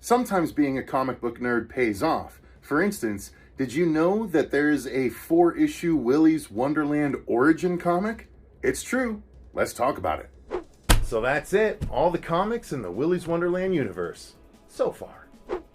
Sometimes being a comic book nerd pays off. For instance, did you know that there's a 4-issue Willy's Wonderland origin comic? It's true. Let's talk about it. So that's it. All the comics in the Willy's Wonderland universe. So far.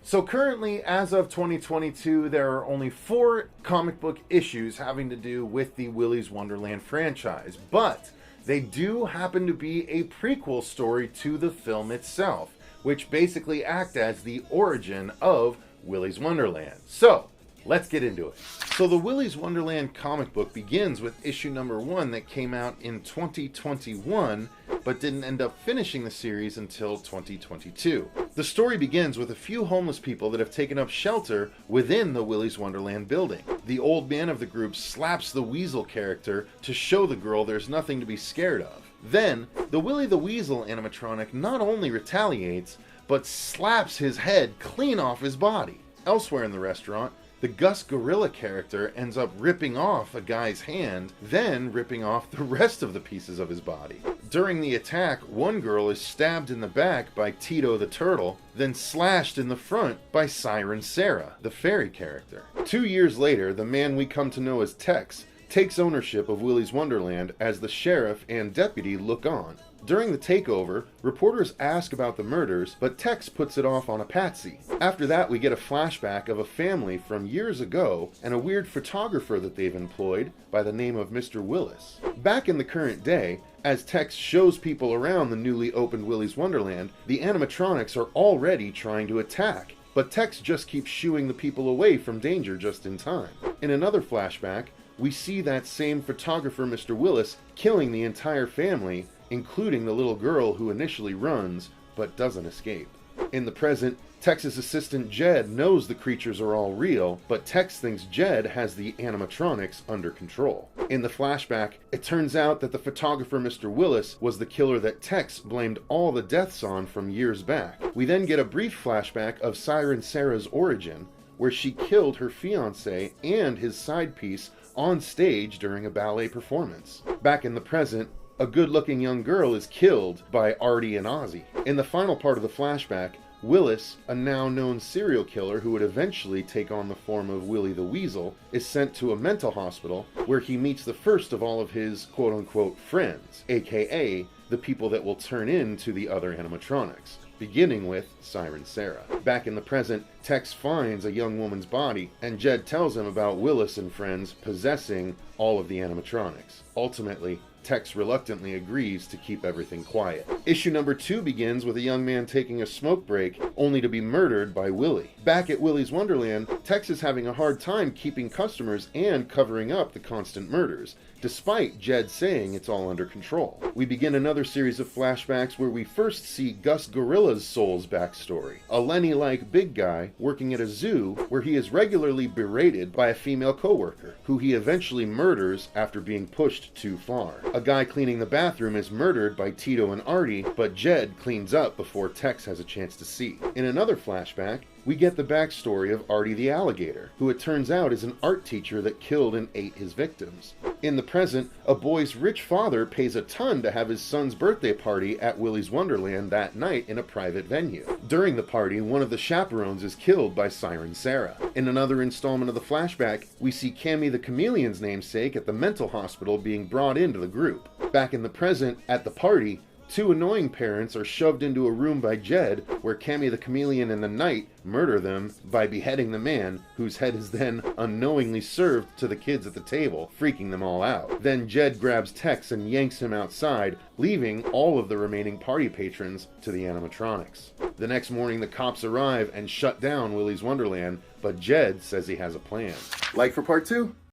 So currently, as of 2022, there are only 4 comic book issues having to do with the Willy's Wonderland franchise. But they do happen to be a prequel story to the film itself, which basically act as the origin of Willy's Wonderland. So, let's get into it. So the Willy's Wonderland comic book begins with issue number 1 that came out in 2021, but didn't end up finishing the series until 2022. The story begins with a few homeless people that have taken up shelter within the Willy's Wonderland building. The old man of the group slaps the Weasel character to show the girl there's nothing to be scared of. Then, the Willy the Weasel animatronic not only retaliates, but slaps his head clean off his body. Elsewhere in the restaurant, the Gus Gorilla character ends up ripping off a guy's hand, then ripping off the rest of the pieces of his body. During the attack, one girl is stabbed in the back by Tito the Turtle, then slashed in the front by Siren Sarah, the fairy character. 2 years later, the man we come to know as Tex takes ownership of Willy's Wonderland as the sheriff and deputy look on. During the takeover, reporters ask about the murders, but Tex puts it off on a patsy. After that, we get a flashback of a family from years ago and a weird photographer that they've employed by the name of Mr. Willis. Back in the current day, as Tex shows people around the newly opened Willy's Wonderland, the animatronics are already trying to attack, but Tex just keeps shooing the people away from danger just in time. In another flashback, we see that same photographer, Mr. Willis, killing the entire family, including the little girl who initially runs, but doesn't escape. In the present, Tex's assistant Jed knows the creatures are all real, but Tex thinks Jed has the animatronics under control. In the flashback, it turns out that the photographer Mr. Willis was the killer that Tex blamed all the deaths on from years back. We then get a brief flashback of Siren Sarah's origin, where she killed her fiancé and his side piece on stage during a ballet performance. Back in the present, a good-looking young girl is killed by Artie and Ozzy. In the final part of the flashback, Willis, a now known serial killer who would eventually take on the form of Willy the Weasel, is sent to a mental hospital where he meets the first of all of his quote-unquote friends, aka the people that will turn into the other animatronics, beginning with Siren Sarah. Back in the present, Tex finds a young woman's body, and Jed tells him about Willis and friends possessing all of the animatronics. Ultimately, Tex reluctantly agrees to keep everything quiet. Issue number 2 begins with a young man taking a smoke break, only to be murdered by Willy. Back at Willy's Wonderland, Tex is having a hard time keeping customers and covering up the constant murders, despite Jed saying it's all under control. We begin another series of flashbacks where we first see Gus Gorilla's soul's backstory, a Lenny-like big guy working at a zoo where he is regularly berated by a female coworker, who he eventually murders after being pushed too far. A guy cleaning the bathroom is murdered by Tito and Artie, but Jed cleans up before Tex has a chance to see. In another flashback, we get the backstory of Artie the alligator, who it turns out is an art teacher that killed and ate his victims. In the present, a boy's rich father pays a ton to have his son's birthday party at Willy's Wonderland that night in a private venue. During the party, one of the chaperones is killed by Siren Sarah. In another installment of the flashback, we see Cammy the Chameleon's namesake at the mental hospital being brought into the group. Back in the present, at the party, 2 annoying parents are shoved into a room by Jed, where Cammy the Chameleon and the Knight murder them by beheading the man, whose head is then unknowingly served to the kids at the table, freaking them all out. Then Jed grabs Tex and yanks him outside, leaving all of the remaining party patrons to the animatronics. The next morning, the cops arrive and shut down Willy's Wonderland, but Jed says he has a plan. Like for part 2?